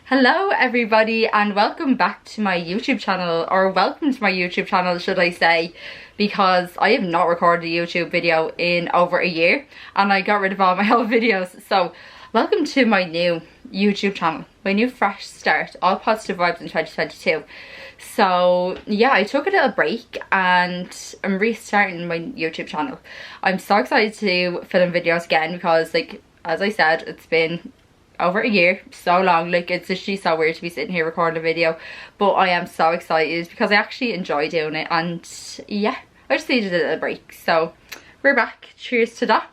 Hello everybody and welcome back to my YouTube channel, or welcome to my YouTube channel should I say, because I have not recorded a YouTube video in over a year and I got rid of all my old videos. So welcome to my new YouTube channel, my new fresh start, all positive vibes in 2022. So yeah, I took a little break and I'm restarting my YouTube channel. I'm so excited to film videos again because, like, as I said, it's been over a year, so long. Like, it's actually so weird to be sitting here recording a video, but I am so excited because I actually enjoy doing it. And yeah, I just needed a little break, so we're back. Cheers to that.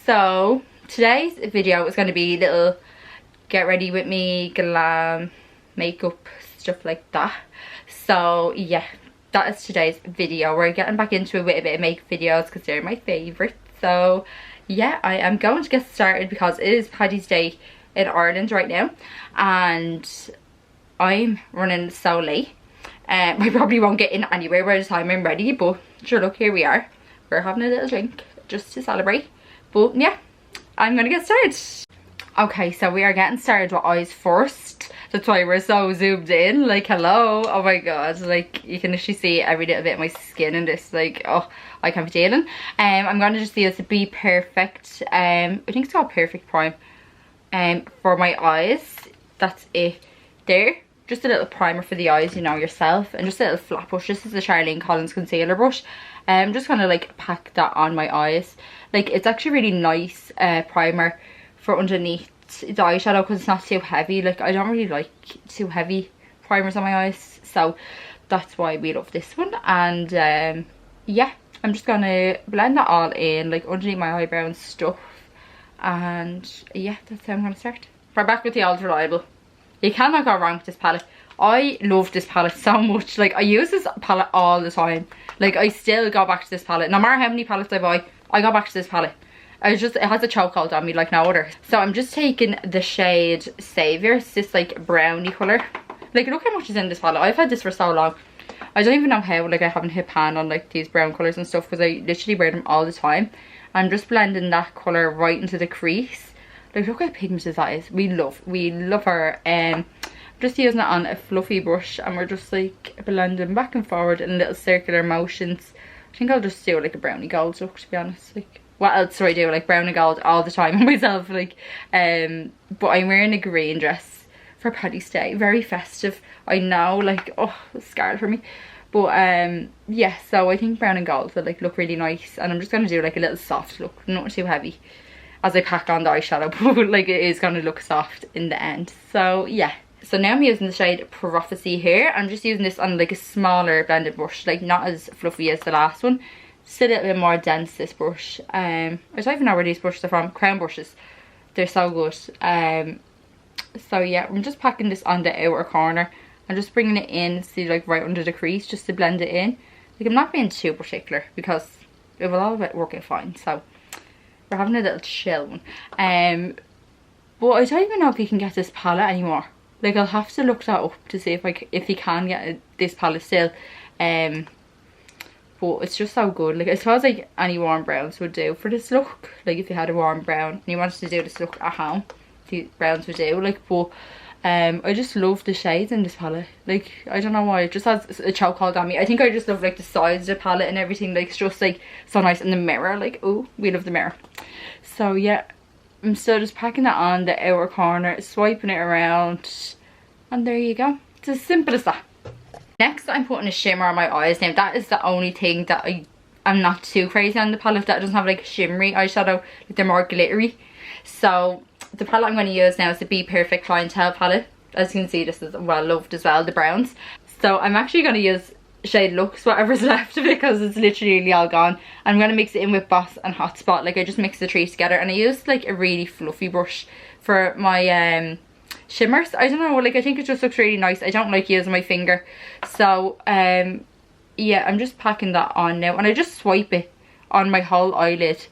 So today's video is going to be little get ready with me, glam, makeup, stuff like that. So yeah, that is today's video. We're getting back into a bit of makeup videos because they're my favourite. So yeah, I am going to get started because it is Paddy's Day in Ireland right now and I'm running so late. I probably won't get in anywhere by the time I'm ready, but sure, look, here we are. We're having a little drink just to celebrate. But yeah, I'm gonna get started. Okay, so we are getting started with eyes first. That's why we're so zoomed in. Like, hello, oh my god, like you can actually see every little bit of my skin in this. Like, oh, I can't be dealing. I'm going to just use the Be Perfect, I think it's called Perfect Prime, for my eyes. That's it there. Just a little primer for the eyes, you know, yourself, and just a little flat brush. This is the Charlene Collins concealer brush. I'm just gonna like pack that on my eyes. Like, it's actually really nice primer for underneath the eyeshadow because it's not too heavy. Like, I don't really like too heavy primers on my eyes, so that's why we love this one. And yeah, I'm just gonna blend that all in, like underneath my eyebrow and stuff. And yeah, that's how I'm gonna start. We're back with the old reliable. You cannot go wrong with this palette. I love this palette so much. Like, I use this palette all the time. Like, I still go back to this palette. No matter how many palettes I buy, I go back to this palette. It has a chokehold on me like no other. So I'm just taking the shade Savior. It's this like brownie colour. Like, look how much is in this palette. I've had this for so long. I don't even know how, like, I haven't hit pan on like these brown colours and stuff because I literally wear them all the time. I'm just blending that colour right into the crease. Like, look how pigmented that is. We love her. Just using it on a fluffy brush and we're just like blending back and forward in little circular motions. I think I'll just do like a brownie gold look, to be honest. Like, what else do I do? Like, brown and gold all the time on myself. Like, but I'm wearing a green dress for Paddy's Day. Very festive, I know. Like, oh, it's scarlet for me. But yeah, so I think brown and gold will like look really nice. And I'm just gonna do like a little soft look, not too heavy, as I pack on the eyeshadow. But like, it is gonna look soft in the end. So yeah. So now I'm using the shade Prophecy here. I'm just using this on like a smaller blended brush, like not as fluffy as the last one. Still a little bit more dense, this brush. I don't even know where these brushes are from. Crown brushes. They're so good. So yeah, I'm just packing this on the outer corner and just bringing it in, see, like right under the crease, just to blend it in. Like, I'm not being too particular because it will all work out fine. So we're having a little chill one. But I don't even know if you can get this palette anymore. Like, I'll have to look that up to see if you can get this palette still. But it's just so good. Like, I suppose like any warm browns would do for this look. Like, if you had a warm brown and you wanted to do this look at home, these browns would do. Like, but I just love the shades in this palette. Like, I don't know why, it just has a chokehold on me. I think I just love like the size of the palette and everything. Like, it's just like so nice in the mirror. Like, oh, we love the mirror. So yeah, I'm still just packing that on the outer corner, swiping it around, and there you go. It's as simple as that. Next, I'm putting a shimmer on my eyes. Now, that is the only thing that I'm not too crazy on the palette, that doesn't have like shimmery eyeshadow. Like, they're more glittery. So the palette I'm going to use now is the Be Perfect Clientele palette. As you can see, this is well loved as well, the browns. So I'm actually going to use shade Lux, whatever's left of it, because it's literally all gone. I'm going to mix it in with Boss and Hotspot. Like, I just mix the three together, and I used like a really fluffy brush for my shimmers. I don't know, like, I think it just looks really nice. I don't like using my finger. So yeah, I'm just packing that on now, and I just swipe it on my whole eyelid.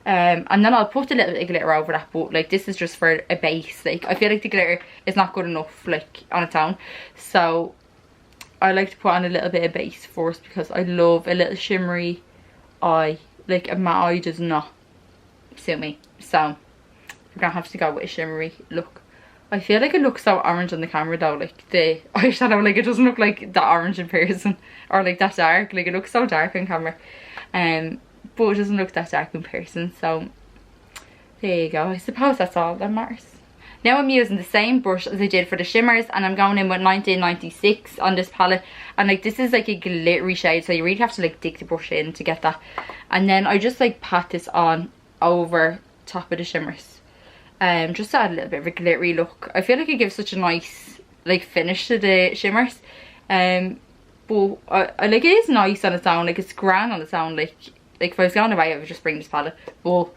And then I'll put a little bit of glitter over that, but like, this is just for a base. Like, I feel like the glitter is not good enough like on its own, so I like to put on a little bit of base first because I love a little shimmery eye. Like, a matte eye does not suit me, so we're gonna have to go with a shimmery look I feel like it looks so orange on the camera though, like the eyeshadow, like it doesn't look like that orange in person, or like that dark, like it looks so dark on camera, but it doesn't look that dark in person. So there you go. I suppose that's all that matters. Now I'm using the same brush as I did for the shimmers, and I'm going in with 1996 on this palette, and like this is like a glittery shade, so you really have to like dig the brush in to get that. And then I just like pat this on over top of the shimmers, just to add a little bit of a glittery look. I feel like it gives such a nice like finish to the shimmers, but I like it is nice on its own, like it's grand on its own. Like if I was going away I would just bring this palette, but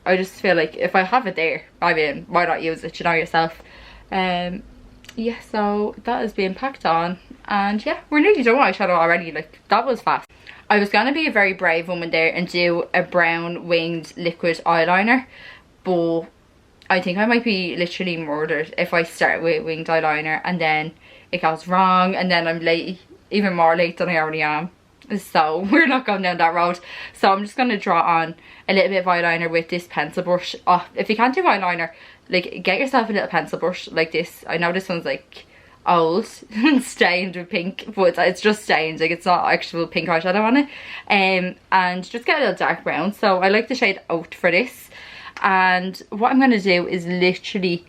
I just feel like if I have it there, I mean, why not use it, you know yourself. Yeah, so that is being packed on, and yeah, we're nearly done with eyeshadow already. Like that was fast. I was gonna be a very brave woman there and do a brown winged liquid eyeliner, but I think I might be literally murdered if I start with winged eyeliner and then it goes wrong, and then I'm late, even more late than I already am. So we're not going down that road. So I'm just going to draw on a little bit of eyeliner with this pencil brush. Oh, if you can't do eyeliner, like get yourself a little pencil brush like this. I know this one's like old and stained with pink, but it's just stained, like it's not actual pink eyeshadow on it. And just get a little dark brown. So I like the shade Oat for this. And what I'm going to do is literally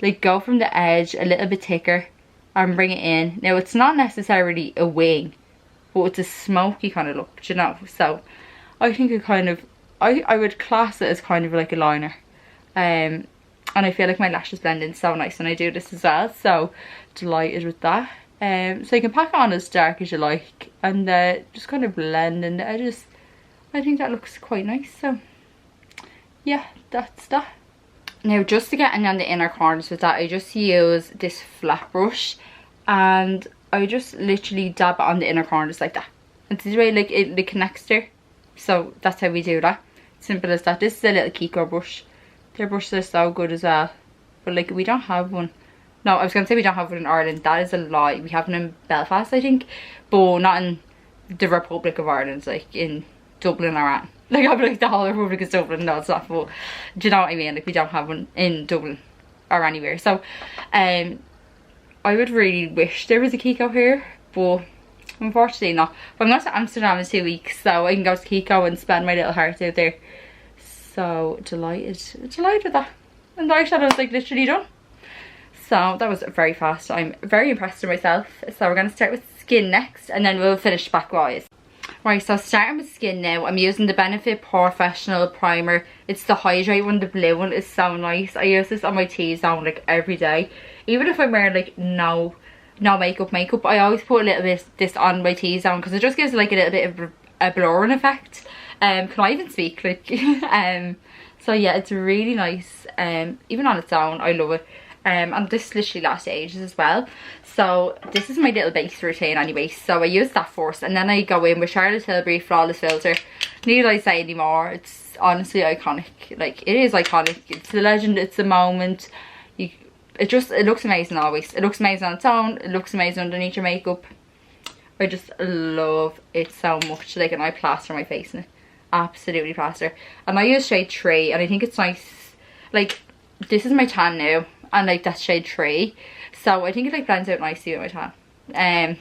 like go from the edge a little bit thicker and bring it in. Now it's not necessarily a wing, but it's a smoky kind of look, do you know? So I think it kind of, I would class it as kind of like a liner. And I feel like my lashes blend in so nice when I do this as well, so delighted with that. So you can pack it on as dark as you like, and just kind of blend in the edges. I think that looks quite nice. So yeah, that's that. Now just to get in on the inner corners with that, I just use this flat brush, and I just literally dab it on the inner corners like that. And this way like it connects there. So that's how we do that. Simple as that. This is a little Kiko brush. Their brushes are so good as well. But like we don't have one. No, I was going to say we don't have one in Ireland. That is a lie. We have one in Belfast, I think. But not in the Republic of Ireland. Like in Dublin or Iran. Like I'll be like the whole Republic is Dublin. No, it's not. But do you know what I mean? Like we don't have one in Dublin or anywhere. So I would really wish there was a Kiko here, but unfortunately not. But I'm going to Amsterdam in 2 weeks, so I can go to Kiko and spend my little heart out there. So delighted with that. And the eyeshadow is like literally done. So that was very fast. I'm very impressed with myself. So we're going to start with skin next, and then we'll finish back wise. Right, so starting with skin now, I'm using the Benefit Professional Primer. It's the Hydrate one, the blue one is so nice. I use this on my T-zone like every day. Even if I'm wearing like no makeup, I always put a little bit of this on my T-zone because it just gives like a little bit of a blurring effect. Can I even speak? Like, so yeah, it's really nice. Even on its own, I love it. And this literally lasts ages as well. So this is my little base routine anyway. So I use that first, and then I go in with Charlotte Tilbury Flawless Filter. Need I say anymore? It's honestly iconic. Like it is iconic. It's the legend. It's the moment. It looks amazing always. It looks amazing on its own. It looks amazing underneath your makeup. I just love it so much. Like, and I plaster my face in it. Absolutely plaster. And I use shade 3, and I think it's nice. Like, this is my tan now, and like that's shade 3. So I think it like blends out nicely with my tan.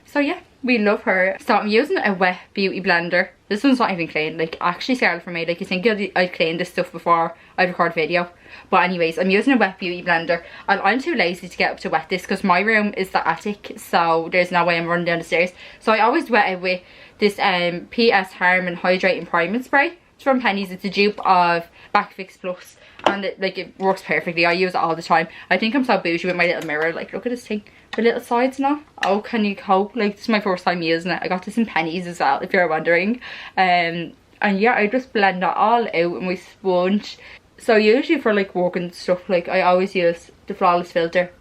So yeah, we love her. So I'm using a wet beauty blender. This one's not even clean. Like, actually scarlet for me. Like, you think I'd clean this stuff before I'd record video. But anyways, I'm using a wet beauty blender. I'm too lazy to get up to wet this because my room is the attic, so there's no way I'm running down the stairs. So I always wet it with this PS Harmon Hydrating Priming Spray. It's from Penny's. It's a dupe of Back Fix Plus, and it works perfectly. I use it all the time. I think I'm so bougie with my little mirror. Like, look at this thing. The little sides now. Oh, can you cope? Like, this is my first time using it. I got this in Penny's as well, if you're wondering. And yeah, I just blend that all out with my sponge. So usually for like work and stuff, like I always use the Flawless Filter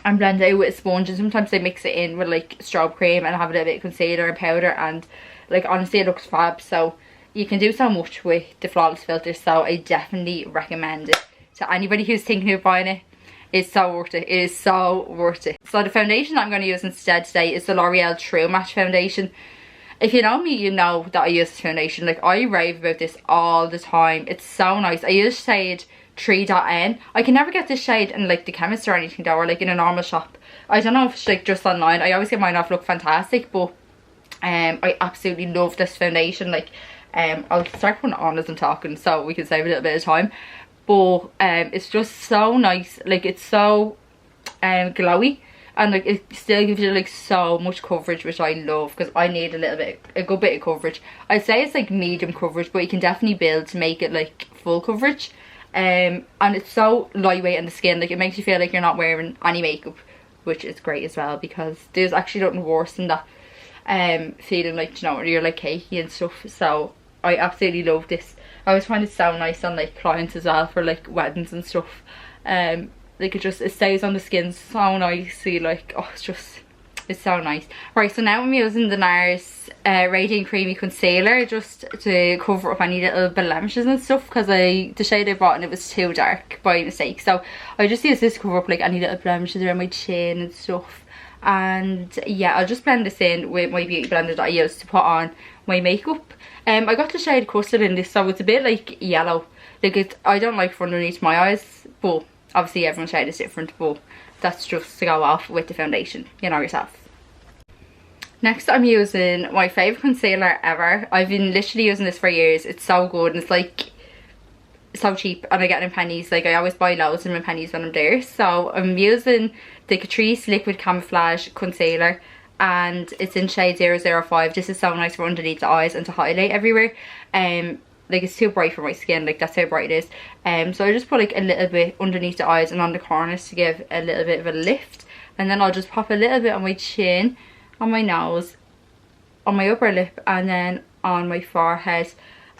and blend it out with a sponge, and sometimes I mix it in with like strobe cream and have a little bit of concealer and powder, and like honestly it looks fab. So you can do so much with the Flawless Filter, so I definitely recommend it to anybody who's thinking of buying it. It's so worth it. It is so worth it. So the foundation that I'm going to use instead today is the L'Oreal True Match Foundation. If you know me, you know that I use this foundation. Like, I rave about this all the time. It's so nice. I use shade 3.N. I can never get this shade in like the chemist or anything though, or like in a normal shop. I don't know if it's like just online. I always get mine off Look Fantastic, but I absolutely love this foundation. Like I'll start putting it on as I'm talking so we can save a little bit of time, but it's just so nice. Like it's so glowy, and like it still gives you like so much coverage, which I love because I need a good bit of coverage. I'd say it's like medium coverage, but you can definitely build to make it like full coverage. And it's so lightweight on the skin, like it makes you feel like you're not wearing any makeup, which is great as well, because there's actually nothing worse than that feeling like, you know, you're like cakey and stuff. So I absolutely love this. I always find it so nice on like clients as well for like weddings and stuff. Like it stays on the skin so nicely, like oh it's so nice. Right, so now I'm using the NARS Radiant Creamy Concealer just to cover up any little blemishes and stuff, because the shade I bought and it was too dark by mistake. So I just use this to cover up like any little blemishes around my chin and stuff. And yeah, I'll just blend this in with my beauty blender that I use to put on my makeup. I got the shade Custard in this, so it's a bit like yellow. Like I don't like for underneath my eyes, but obviously everyone's shade is different, but that's just to go off with the foundation, you know yourself. Next I'm using my favourite concealer ever. I've been literally using this for years. It's so good and it's like so cheap, and I get it in pennies. Like I always buy loads of them in pennies when I'm there. So I'm using the Catrice Liquid Camouflage Concealer, and it's in shade 005. This is so nice for underneath the eyes and to highlight everywhere. Like it's too bright for my skin, like that's how bright it is. So I just put like a little bit underneath the eyes and on the corners to give a little bit of a lift, and then I'll just pop a little bit on my chin, on my nose, on my upper lip, and then on my forehead.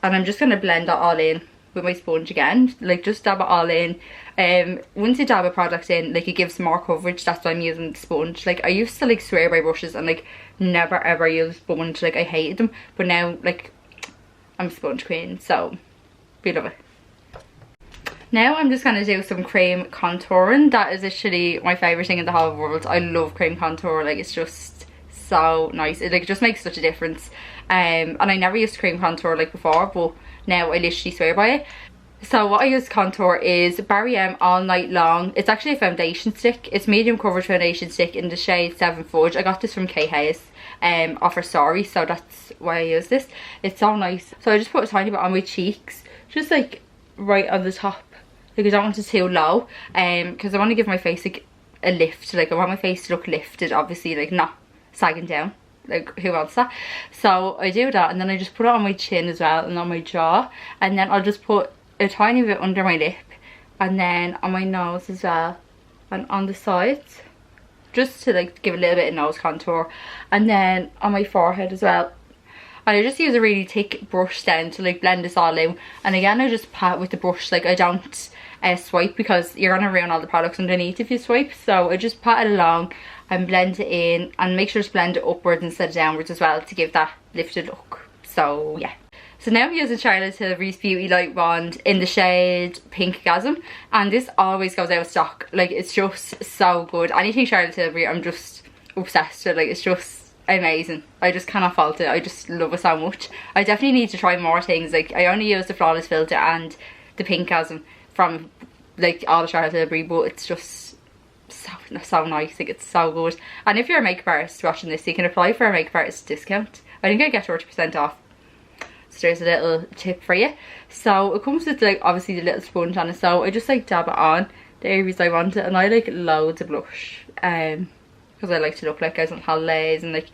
And I'm just going to blend that all in with my sponge again, like just dab it all in. Once you dab a product in, like it gives more coverage. That's why I'm using the sponge. Like I used to like swear by brushes and like never ever use sponge, like I hated them, but now like I'm a sponge queen, so we love it. Now I'm just going to do some cream contouring. That is actually my favourite thing in the whole world. I love cream contour, like it's just so nice. It like just makes such a difference. And I never used cream contour like before, but now I literally swear by it. So what I use contour is Barry M All Night Long. It's actually a foundation stick. It's medium coverage foundation stick in the shade 7 Fudge. I got this from Kay Hayes off her story, so that's why I use this. It's so nice. So I just put a tiny bit on my cheeks, just like right on the top. Like I don't want it too low, because I want to give my face like a lift. Like I want my face to look lifted, obviously, like not sagging down. Like who wants that? So I do that, and then I just put it on my chin as well and on my jaw, and then I'll just put a tiny bit under my lip, and then on my nose as well, and on the sides, just to like give a little bit of nose contour, and then on my forehead as well. And I just use a really thick brush then to like blend this all out, and again I just pat with the brush. Like I don't swipe, because you're gonna ruin all the products underneath if you swipe. So I just pat it along and blend it in, and make sure to blend it upwards instead of downwards as well to give that lifted look. So yeah. So now I'm using Charlotte Tilbury's Beauty Light Wand in the shade Pink Gasm, and this always goes out of stock. Like it's just so good. Anything Charlotte Tilbury I'm just obsessed with. Like it's just amazing. I just cannot fault it. I just love it so much. I definitely need to try more things. Like I only use the Flawless Filter and the Pink Gasm from like all the Charlotte Tilbury, but it's just so nice. Like it's so good. And if you're a makeup artist watching this, you can apply for a makeup artist discount. I think I get 30% off. So there's a little tip for you. So it comes with like obviously the little sponge on it, so I just like dab it on the areas I want it, and I like loads of blush because I like to look like I was on holidays and like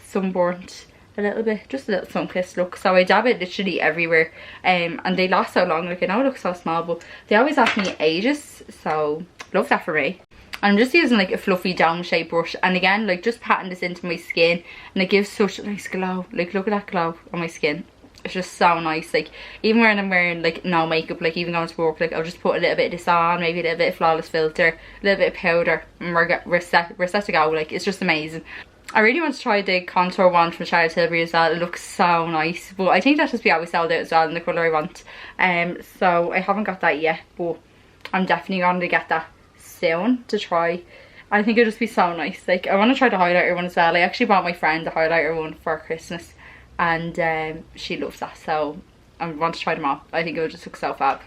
sunburnt a little bit, just a little sun-kissed look. So I dab it literally everywhere, and they last so long. Like I know it looks so small, but they always last me ages, so love that for me. I'm just using like a fluffy dome shaped brush, and again like just patting this into my skin, and it gives such a nice glow. Like look at that glow on my skin. It's just so nice. Like even when I'm wearing like no makeup, like even going to work, like I'll just put a little bit of this on, maybe a little bit of Flawless Filter, a little bit of powder, and we're set to go. Like it's just amazing. I really want to try the contour wand from Charlotte Tilbury as well. It looks so nice, but I think that's just be always sold out as well in the colour I want. So I haven't got that yet, but I'm definitely going to get that soon to try. I think it'll just be so nice. Like I want to try the highlighter one as well. I actually bought my friend the highlighter one for Christmas, and she loves that, so I want to try them all. I think it will just look so fab.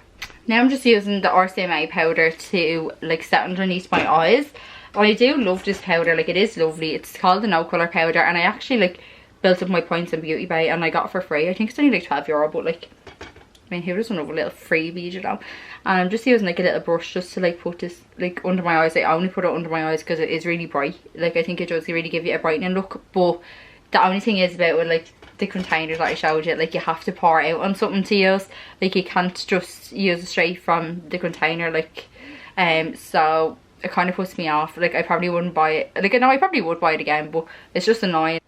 Now I'm just using the RCMA powder to like set underneath my eyes. I do love this powder, like it is lovely. It's called the No Colour powder, and I actually like built up my points on Beauty Bay and I got it for free. I think it's only like €12, but like, I mean, here doesn't have a little freebie, you know. And I'm just using like a little brush just to like put this like under my eyes. I only put it under my eyes because it is really bright. Like I think it does really give you a brightening look, but the only thing is about it, like the containers that I showed you, like you have to pour out on something to use. Like you can't just use it straight from the container, like so it kind of puts me off. Like I probably wouldn't buy it. Like I know I probably would buy it again, but it's just annoying.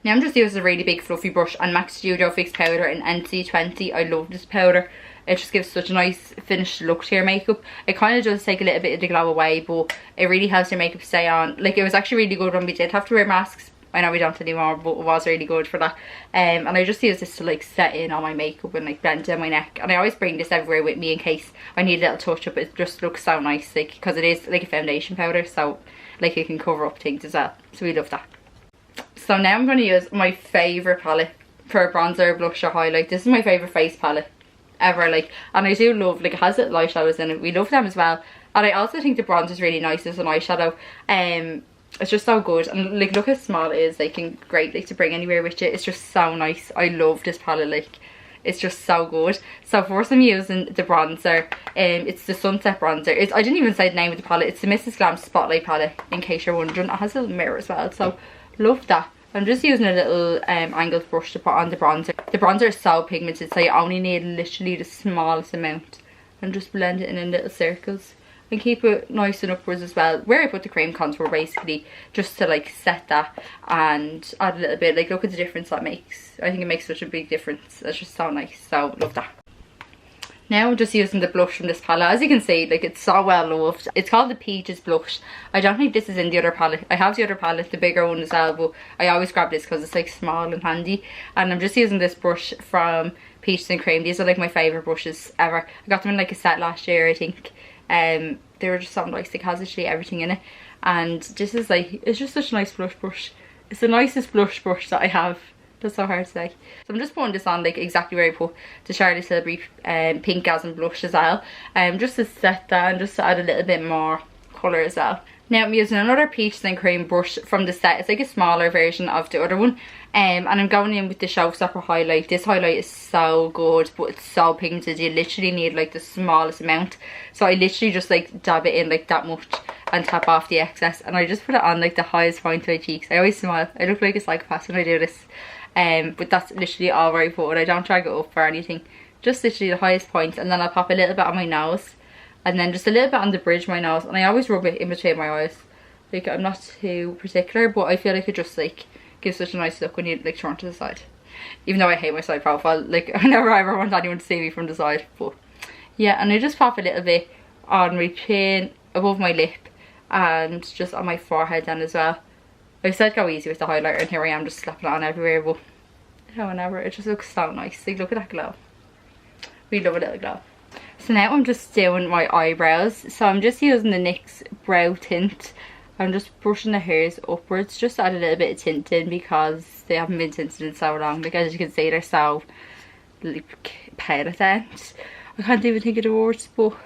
Now I'm just using a really big fluffy brush and MAC Studio Fix powder in NC20. I love this powder. It just gives such a nice finished look to your makeup. It kind of does take a little bit of the glow away, but it really helps your makeup stay on. Like it was actually really good when we did have to wear masks. I know we don't anymore, but it was really good for that. And I just use this to like set in on my makeup and like blend down my neck. And I always bring this everywhere with me in case I need a little touch up. It just looks so nice, like, because it is like a foundation powder, so like it can cover up things as well. So we love that. So now I'm going to use my favourite palette for bronzer, blusher, highlight. This is my favourite face palette ever, like, and I do love, like, it has little eyeshadows in it. We love them as well. And I also think the bronze is really nice as an eyeshadow. It's just so good, and like look how small it is, like, and great like to bring anywhere with you. It's just so nice. I love this palette, like it's just so good. So first I'm using the bronzer. It's the Sunset bronzer. I didn't even say the name of the palette. It's the Mrs. Glam Spotlight palette, in case you're wondering. It has a little mirror as well, so love that. I'm just using a little angled brush to put on the bronzer. The bronzer is so pigmented, so you only need literally the smallest amount, and just blend it in little circles and keep it nice and upwards as well. Where I put the cream contour, basically just to like set that and add a little bit. Like look at the difference that makes. I think it makes such a big difference. It's just so nice, so love that. Now I'm just using the blush from this palette. As you can see, like it's so well loved. It's called the Peaches blush. I don't think this is in the other palette. I have the other palette, the bigger one as well, but I always grab this because it's like small and handy. And I'm just using this brush from Peaches and Cream. These are like my favourite brushes ever. I got them in like a set last year, I think. They were just so nice. It has literally everything in it. And this is like, it's just such a nice blush brush. It's the nicest blush brush that I have. That's so hard to say. So I'm just putting this on like exactly where I put the Charlotte Tilbury Pink Gasm blush as well. Just to set that and just to add a little bit more colour as well. Now I'm using another Peaches and Cream brush from the set. It's like a smaller version of the other one. And I'm going in with the Showstopper highlight. This highlight is so good, but it's so pigmented. You literally need like the smallest amount. So I literally just like dab it in like that much and tap off the excess. And I just put it on like the highest point of my cheeks. I always smile. I look like a psychopath when I do this. But that's literally all where I put it. I don't drag it up or anything. Just literally the highest point. And then I'll pop a little bit on my nose. And then just a little bit on the bridge of my nose. And I always rub it in between my eyes. Like I'm not too particular, but I feel like it just like gives such a nice look when you like turn to the side. Even though I hate my side profile, like I never ever want anyone to see me from the side. But yeah, and I just pop a little bit on my chin, above my lip, and just on my forehead then as well. I said go easy with the highlighter, and here I am just slapping it on everywhere, but however, it just looks so nice. Like look at that glow. We love a little glow. So now I'm just doing my eyebrows. So I'm just using the NYX brow tint. I'm just brushing the hairs upwards just to add a little bit of tint in because they haven't been tinted in so long. Like as you can see, they're so like pale at the end. I can't even think of the words, but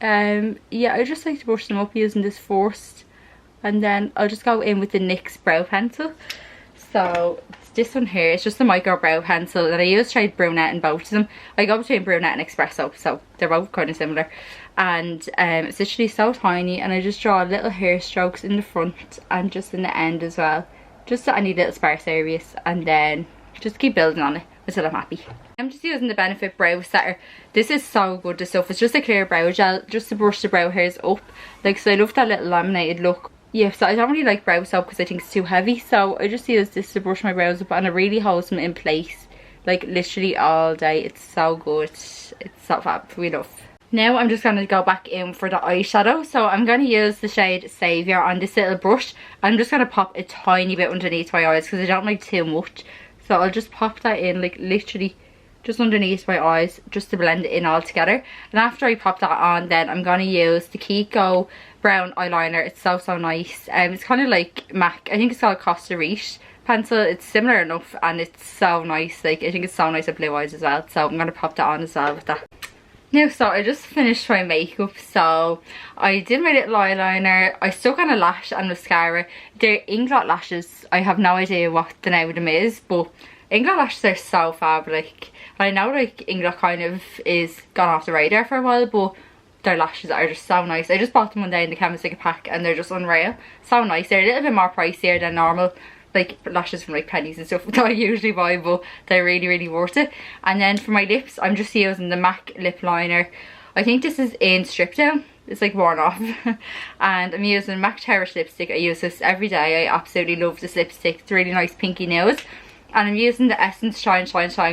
yeah, I just like to brush them up using this first, and then I'll just go in with the NYX brow pencil. So it's this one here. It's just a micro brow pencil, and I use shade brunette in both of them. I go between brunette and espresso, so they're both kind of similar. And it's literally so tiny, and I just draw little hair strokes in the front and just in the end as well, just to any little sparse areas, and then just keep building on it until I'm happy. I'm just using the Benefit Brow Setter. This is so good, this stuff. It's just a clear brow gel just to brush the brow hairs up. Like, so I love that little laminated look. Yeah, so I don't really like brow soap because I think it's too heavy, so I just use this to brush my brows up, and it really holds them in place like literally all day. It's so good. It's so fab. We love. Now I'm just going to go back in for the eyeshadow. So I'm going to use the shade Saviour on this little brush. I'm just going to pop a tiny bit underneath my eyes because I don't like too much. So I'll just pop that in like literally just underneath my eyes just to blend it in all together. And after I pop that on, then I'm going to use the Kiko brown eyeliner. It's so nice. It's kind of like MAC. I think it's called Costa Riche pencil. It's similar enough, and it's so nice. Like I think it's so nice with blue eyes as well. So I'm going to pop that on as well with that. Now, so I just finished my makeup, so I did my little eyeliner, I stuck on a lash and mascara. They're Inglot lashes. I have no idea what the name of them is, but Inglot lashes are so fab. Like, I know like Inglot kind of is gone off the radar for a while, but their lashes are just so nice. I just bought them one day in the chemist like a pack and they're just unreal. So nice. They're a little bit more pricier than normal like lashes from like pennies and stuff that I usually buy, but they're really worth it. And then for my lips, I'm just using the MAC lip liner. I think this is in Strip Down. It's like worn off. And I'm using MAC Cherish lipstick. I use this every day. I absolutely love this lipstick. It's really nice pinky nails. And I'm using the Essence Shine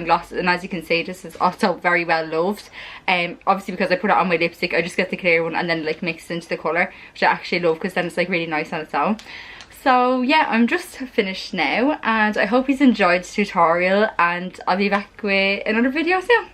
Gloss, and as you can see, this is also very well loved. Obviously because I put it on my lipstick, I just get the clear one and then like mix it into the colour, which I actually love because then it's like really nice on its own. So yeah, I'm just finished now and I hope you've enjoyed the tutorial, and I'll be back with another video soon.